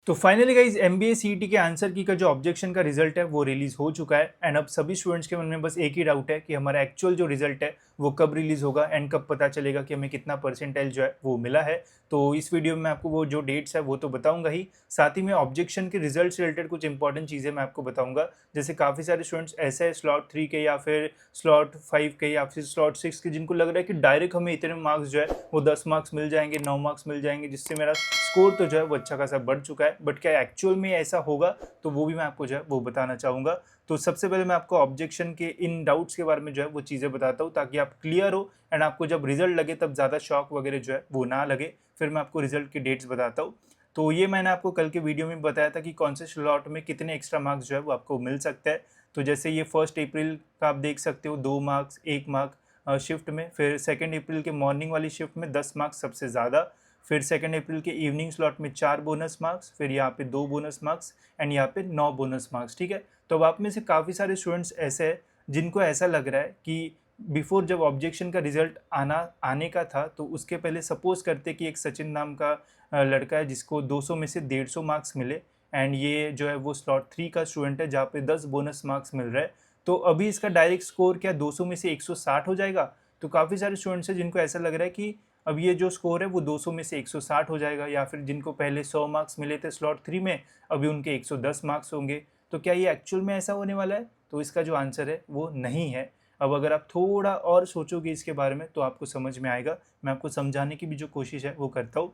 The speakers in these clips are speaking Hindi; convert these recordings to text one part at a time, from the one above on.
तो फाइनली गाइस एमबीए सीईटी के आंसर की का जो ऑब्जेक्शन का रिजल्ट है वो रिलीज हो चुका है एंड अब सभी स्टूडेंट्स के मन में बस एक ही डाउट है कि हमारा एक्चुअल जो रिजल्ट है वो कब रिलीज होगा एंड कब पता चलेगा कि हमें कितना परसेंटाइल जो है वो मिला है। तो इस वीडियो में आपको वो जो डेट्स है वो तो बताऊंगा ही, साथ ही में ऑब्जेक्शन के रिजल्ट से रिलेटेड कुछ इंपॉर्टेंट चीज़ें मैं आपको बताऊंगा। जैसे काफ़ी सारे स्टूडेंट्स ऐसे हैं स्लॉट 3 के या फिर स्लॉट 5 के या फिर स्लॉट 6 के जिनको लग रहा है कि डायरेक्ट हमें इतने मार्क्स जो है वो 10 मार्क्स मिल जाएंगे, 9 मार्क्स मिल जाएंगे, जिससे मेरा स्कोर तो जो है वो अच्छा खासा बढ़ चुका है। बट क्या एक्चुअल में ऐसा होगा तो वो भी मैं आपको जो है वो बताना चाहूँगा। तो सबसे पहले मैं आपको ऑब्जेक्शन के इन डाउट्स के बारे में जो है वो चीज़ें बताता हूँ ताकि आप क्लियर हो एंड आपको जब रिजल्ट लगे तब ज़्यादा शॉक वगैरह जो है वो ना लगे। फिर मैं आपको रिजल्ट की डेट्स बताता हूँ। तो ये मैंने आपको कल के वीडियो में बताया था कि कौन से स्लॉट में कितने एक्स्ट्रा मार्क्स जो है वो आपको मिल सकता है। तो जैसे ये 1 अप्रैल का आप देख सकते हो 2 मार्क्स, 1 मार्क शिफ्ट में, फिर 2 अप्रैल के मॉर्निंग वाली शिफ्ट में 10 मार्क्स सबसे ज़्यादा, फिर 2 अप्रैल के इवनिंग स्लॉट में 4 बोनस मार्क्स, फिर यहाँ पे 2 बोनस मार्क्स एंड यहाँ पे 9 बोनस मार्क्स। ठीक है, तो अब आप में से काफ़ी सारे स्टूडेंट्स ऐसे हैं जिनको ऐसा लग रहा है कि बिफोर जब ऑब्जेक्शन का रिजल्ट आने का था तो उसके पहले सपोज करते कि एक सचिन नाम का लड़का है जिसको 200 में से 150 मार्क्स मिले एंड ये जो है वो स्लॉट 3 का स्टूडेंट है जहाँ पे 10 बोनस मार्क्स मिल रहा है। तो अभी इसका डायरेक्ट स्कोर क्या 200 में से 160 हो जाएगा? तो काफ़ी सारे स्टूडेंट्स हैं जिनको ऐसा लग रहा है कि अब ये जो स्कोर है वो 200 में से 160 हो जाएगा, या फिर जिनको पहले 100 मार्क्स मिले थे स्लॉट 3 में अभी उनके 110 मार्क्स होंगे। तो क्या ये एक्चुअल में ऐसा होने वाला है? तो इसका जो आंसर है वो नहीं है। अब अगर आप थोड़ा और सोचोगे इसके बारे में तो आपको समझ में आएगा। मैं आपको समझाने की भी जो कोशिश है वो करता हूँ।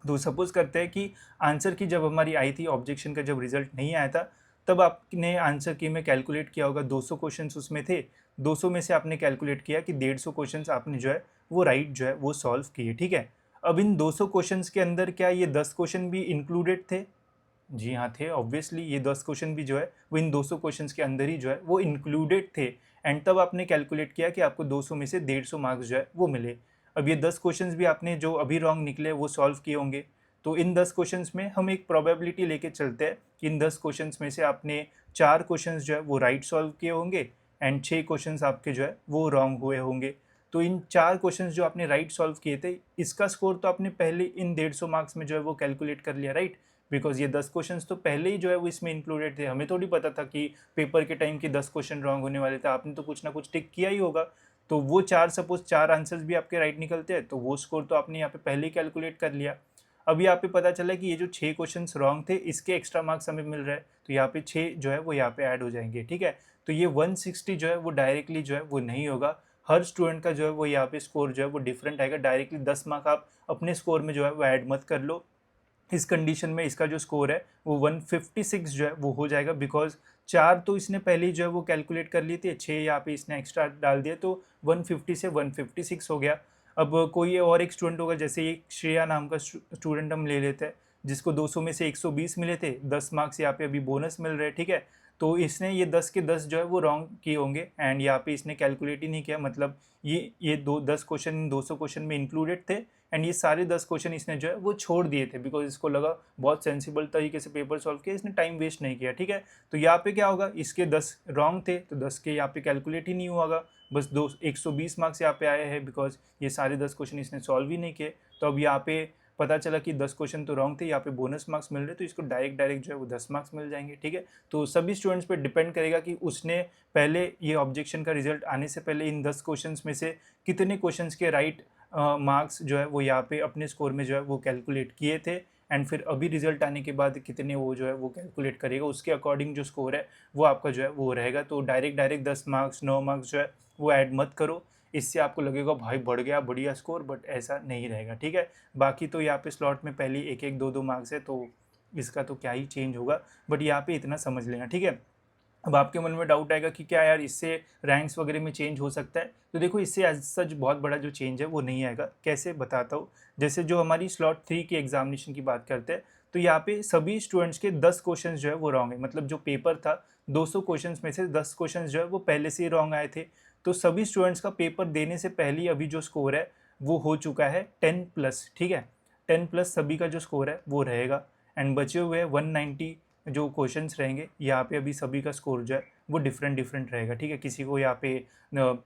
तो सपोज करते हैं कि आंसर की जब हमारी आई थी, ऑब्जेक्शन का जब रिजल्ट नहीं आया था, तब आपने आंसर की में कैलकुलेट किया होगा 200 क्वेश्चंस उसमें थे। 200 में से आपने कैलकुलेट किया कि 150 क्वेश्चंस आपने जो है वो राइट जो है वो सॉल्व किए। ठीक है, अब इन 200 क्वेश्चंस के अंदर क्या ये 10 क्वेश्चन भी इंक्लूडेड थे? जी हाँ थे, ऑब्वियसली ये 10 क्वेश्चन भी जो है वो इन 200 क्वेश्चंस के अंदर ही जो है वो इंक्लूडेड थे। एंड तब आपने कैलकुलेट किया कि आपको 200 में से 150 मार्क्स जो है वो मिले। अब ये 10 क्वेश्चंस भी आपने जो अभी रॉन्ग निकले वो सॉल्व किए होंगे। तो इन 10 क्वेश्चंस में हम एक प्रोबेबिलिटी लेके चलते हैं कि इन 10 क्वेश्चंस में से आपने 4 क्वेश्चंस जो है वो राइट सॉल्व किए होंगे एंड 6 क्वेश्चंस आपके जो है वो रॉन्ग हुए होंगे। तो इन 4 क्वेश्चंस जो आपने राइट सॉल्व किए थे, इसका स्कोर तो आपने पहले इन 150 मार्क्स में जो है वो कैलकुलेट कर लिया, राइट? बिकॉज ये 10 क्वेश्चंस तो पहले ही जो है वो इसमें इंक्लूडेड थे। हमें थोड़ी पता था कि पेपर के टाइम के 10 क्वेश्चन रॉन्ग होने वाले थे, आपने तो कुछ ना कुछ टिक किया ही होगा। तो वो चार, सपोज 4 आंसर्स भी आपके राइट निकलते हैं तो वो स्कोर तो आपने यहाँ पे पहले ही कैलकुलेट कर लिया। अब यहाँ पे पता चला कि ये जो 6 क्वेश्चंस रॉन्ग थे इसके एक्स्ट्रा मार्क्स हमें मिल रहे हैं, तो यहाँ पे 6 जो है वो यहाँ पे ऐड हो जाएंगे। ठीक है, तो ये 160 जो है वो डायरेक्टली जो है वो नहीं होगा। हर स्टूडेंट का जो है वो यहाँ पे स्कोर जो है वो डिफरेंट आएगा। डायरेक्टली 10 मार्क आप अपने स्कोर में जो है वो ऐड मत कर लो। इस कंडीशन में इसका जो स्कोर है वो 156 जो है वो हो जाएगा, बिकॉज 4 तो इसने पहले ही जो है वो कैलकुलेट कर लिए थे, 6 यहाँ पे इसने एक्स्ट्रा डाल दिया तो 150 से 156 हो गया। अब कोई और एक स्टूडेंट होगा, जैसे एक श्रेया नाम का स्टूडेंट हम ले लेते हैं जिसको 200 में से 120 मिले थे, 10 मार्क्स यहाँ पे अभी बोनस मिल रहे हैं। ठीक है, तो इसने ये 10 के 10 जो है वो रॉन्ग किए होंगे एंड यहाँ पे इसने कैलकुलेट ही नहीं किया, मतलब ये 10 क्वेश्चन 200 क्वेश्चन में इंक्लूडेड थे एंड ये सारे 10 क्वेश्चन इसने जो है वो छोड़ दिए थे, बिकॉज इसको लगा बहुत सेंसिबल तरीके से पेपर सॉल्व किया, इसने टाइम वेस्ट नहीं किया। ठीक है, तो यहाँ पे क्या होगा, इसके 10 रॉन्ग थे तो 10 के यहाँ पे कैलकुलेट ही नहीं हुआ होगा, बस 120 मार्क्स यहाँ पे आए हैं बिकॉज ये सारे 10 क्वेश्चन इसने सॉल्व ही नहीं किए। तो अब यहाँ पे पता चला कि 10 क्वेश्चन तो रॉन्ग थे, यहाँ पे बोनस मार्क्स मिल रहे, तो इसको डायरेक्ट जो है वो 10 मार्क्स मिल जाएंगे। ठीक है, तो सभी स्टूडेंट्स पे डिपेंड करेगा कि उसने पहले ये ऑब्जेक्शन का रिजल्ट आने से पहले इन 10 क्वेश्चंस में से कितने क्वेश्चंस के राइट मार्क्स जो है वो यहाँ पे अपने स्कोर में जो है वो कैलकुलेट किए थे एंड फिर अभी रिजल्ट आने के बाद कितने वो जो है वो कैलकुलेट करेगा, उसके अकॉर्डिंग जो स्कोर है वो आपका जो है वो रहेगा। तो डायरेक्ट 10 मार्क्स 9 मार्क्स जो है वो ऐड मत करो, इससे आपको लगेगा भाई बढ़ गया बढ़िया स्कोर, बट ऐसा नहीं रहेगा। ठीक है, बाकी तो यहाँ पे स्लॉट में पहले एक एक दो दो मार्क्स है तो इसका तो क्या ही चेंज होगा, बट यहाँ पे इतना समझ लेना। ठीक है, अब आपके मन में डाउट आएगा कि क्या यार इससे रैंक्स वगैरह में चेंज हो सकता है? तो देखो इससे एज सच बहुत बड़ा जो चेंज है वो नहीं आएगा। कैसे बताता हूँ, जैसे जो हमारी स्लॉट 3 की एग्जामिनेशन की बात करते हैं तो यहाँ पे सभी स्टूडेंट्स के 10 क्वेश्चन जो है वो रॉन्ग है, मतलब जो पेपर था 200 क्वेश्चन में से 10 क्वेश्चन जो है वो पहले से ही रॉन्ग आए थे। तो सभी स्टूडेंट्स का पेपर देने से पहले ही अभी जो स्कोर है वो हो चुका है 10+। ठीक है, 10+ सभी का जो स्कोर है वो रहेगा एंड बचे हुए 190 जो क्वेश्चंस रहेंगे यहाँ पे अभी सभी का स्कोर जो है वो डिफरेंट डिफरेंट रहेगा, ठीक है। किसी को यहाँ पे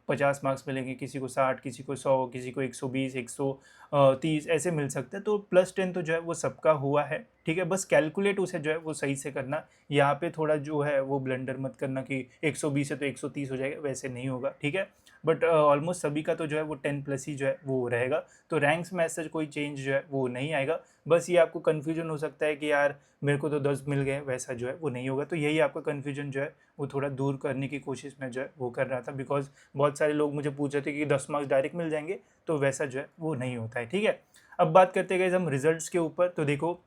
50 मार्क्स मिलेंगे, किसी को 60, किसी को 100, किसी को 120, 130 ऐसे मिल सकते हैं। तो +10 तो जो है वो सबका हुआ है, ठीक है। बस कैलकुलेट उसे जो है वो सही से करना, यहाँ पे थोड़ा जो है वो ब्लंडर मत करना कि 120 है तो 130 हो जाएगा, वैसे नहीं होगा, ठीक है। बट ऑलमोस्ट सभी का तो जो है वो 10+ ही जो है वो रहेगा। तो रैंक्स में ऐसा कोई चेंज जो है वो नहीं आएगा। बस ये आपको कन्फ्यूजन हो सकता है कि यार मेरे को तो 10 मिल गए, वैसा जो है वो नहीं होगा। तो यही आपका कन्फ्यूजन जो है वो थोड़ा दूर करने की कोशिश में जो है वो कर रहा था, बिकॉज बहुत सारे लोग मुझे पूछ रहे थे कि 10 मार्क्स डायरेक्ट मिल जाएंगे, तो वैसा जो है वो नहीं होता है, ठीक है। अब बात करते हैं हम रिजल्ट्स के ऊपर। तो देखो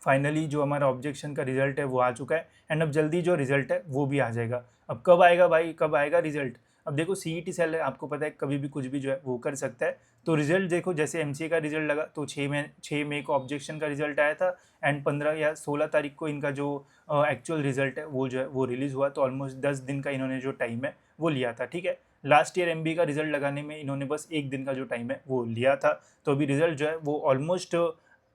फाइनली जो हमारा ऑब्जेक्शन का रिजल्ट है वो आ चुका है, एंड अब जल्दी जो रिजल्ट है वो भी आ जाएगा। अब कब आएगा भाई, कब आएगा रिजल्ट? अब देखो CET सेल है, आपको पता है कभी भी कुछ भी जो है वो कर सकता है। तो रिजल्ट देखो, जैसे MCA का रिजल्ट लगा तो 6 मई को ऑब्जेक्शन का रिजल्ट आया था, एंड 15 या 16 तारीख को इनका जो एक्चुअल रिजल्ट है वो जो है वो रिलीज़ हुआ। तो ऑलमोस्ट 10 दिन का इन्होंने जो टाइम है वो लिया था, ठीक है। लास्ट ईयर MBA का रिजल्ट लगाने में इन्होंने बस 1 दिन का जो टाइम है वो लिया था। तो अभी रिजल्ट जो है वो ऑलमोस्ट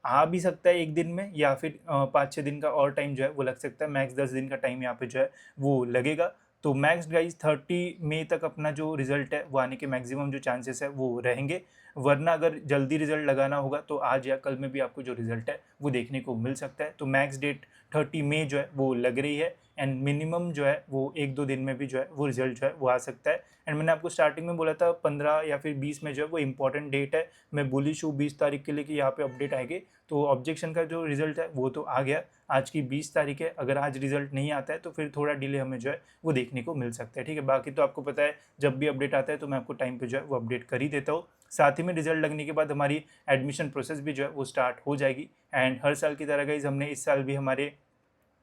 आ भी सकता है 1 दिन में, या फिर 5-6 दिन का और टाइम जो है वो लग सकता है। मैक्स 10 दिन का टाइम यहाँ पे जो है वो लगेगा। तो मैक्स गाइज 30 मई तक अपना जो रिजल्ट है वो आने के मैक्सिमम जो चांसेस है वो रहेंगे। वरना अगर जल्दी रिजल्ट लगाना होगा तो आज या कल में भी आपको जो रिजल्ट है वो देखने को मिल सकता है। तो मैक्स डेट 30 मई जो है वो लग रही है, एंड मिनिमम जो है वो 1-2 दिन में भी जो है वो रिजल्ट जो है वो आ सकता है। एंड मैंने आपको स्टार्टिंग में बोला था 15 या फिर 20 में जो है वो इंपॉर्टेंट डेट है। मैं बुलिश हूँ 20 तारीख के लिए कि यहाँ पे अपडेट आएगी। तो ऑब्जेक्शन का जो रिजल्ट है वो तो आ गया, आज की 20 तारीख है। अगर आज रिजल्ट नहीं आता है तो फिर थोड़ा डिले हमें जो है वो देखने को मिल सकता है, ठीक है। बाकी तो आपको पता है जब भी अपडेट आता है तो मैं आपको टाइम पे जो है वो अपडेट कर ही देता हूँ। साथ ही में रिजल्ट लगने के बाद हमारी एडमिशन प्रोसेस भी जो है वो स्टार्ट हो जाएगी। एंड हर साल की तरह गाइज हमने इस साल भी हमारे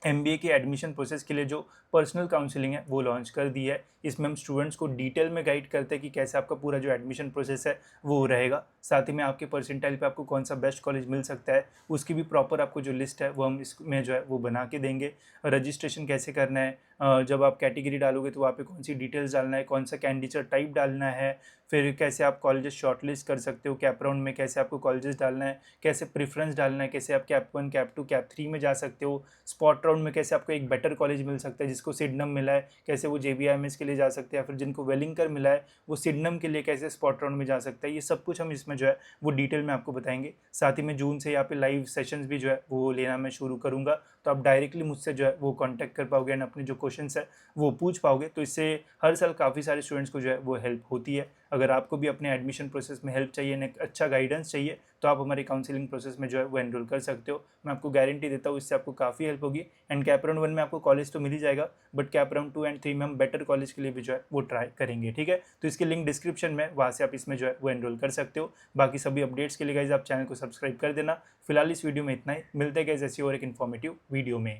MBA की एडमिशन प्रोसेस के लिए जो पर्सनल काउंसलिंग है वो लॉन्च कर दी है। इसमें हम स्टूडेंट्स को डिटेल में गाइड करते हैं कि कैसे आपका पूरा जो एडमिशन प्रोसेस है वो रहेगा। साथ ही में आपके परसेंटाइल पे आपको कौन सा बेस्ट कॉलेज मिल सकता है उसकी भी प्रॉपर आपको जो लिस्ट है वो हम इसमें जो है वो बना के देंगे। रजिस्ट्रेशन कैसे करना है, जब आप कैटेगरी डालोगे तो वहाँ पे कौन सी डिटेल्स डालना है, कौन सा कैंडिडेट टाइप डालना है, फिर कैसे आप कॉलेजेस शॉर्टलिस्ट कर सकते हो, कैप राउंड में कैसे आपको कॉलेजेस डालना है, कैसे प्रेफरेंस डालना है, कैसे आप कैप 1, कैप 2, कैप 3 में जा सकते हो, स्पॉट राउंड में कैसे आपको एक बेटर कॉलेज मिल सकता है। जिसको सिडनम मिला है कैसे वो JBIMS के लिए जा सकते हैं, या फिर जिनको वेलिंगकर मिला है वो सिडनम के लिए कैसे स्पॉट राउंड में जा सकता है। ये सब कुछ हम इसमें जो है वो डिटेल में आपको बताएंगे। साथ ही में जून से यहाँ पे लाइव सेशंस भी जो है वो लेना मैं शुरू करूँगा, तो आप डायरेक्टली मुझसे जो है वो कॉन्टैक्ट कर पाओगे एंड अपने जो क्वेश्चन है वो पूछ पाओगे। तो इससे हर साल काफ़ी सारे स्टूडेंट्स को जो है वो हेल्प होती है। अगर आपको भी अपने एडमिशन प्रोसेस में हेल्प चाहिए, एक अच्छा गाइडेंस चाहिए, तो आप हमारे काउंसलिंग प्रोसेस में जो है वो एनरोल कर सकते हो। मैं आपको गारंटी देता हूँ इससे आपको काफ़ी हेल्प होगी। एंड कैप राउंड 1 में आपको कॉलेज तो मिल ही जाएगा, बट कैप राउंड 2 एंड 3 में हम बेटर कॉलेज के लिए भी जो है वो ट्राई करेंगे, ठीक है। तो इसकी लिंक डिस्क्रिप्शन में, वहाँ से आप इसमें जो है वो एनरोल कर सकते हो। बाकी सभी अपडेट्स के लिए गाइज आप चैनल को सब्सक्राइब कर देना। फिलहाल इस वीडियो में इतना ही, मिलते हैं गाइज ऐसी और एक इन्फॉर्मेटिव वीडियो में।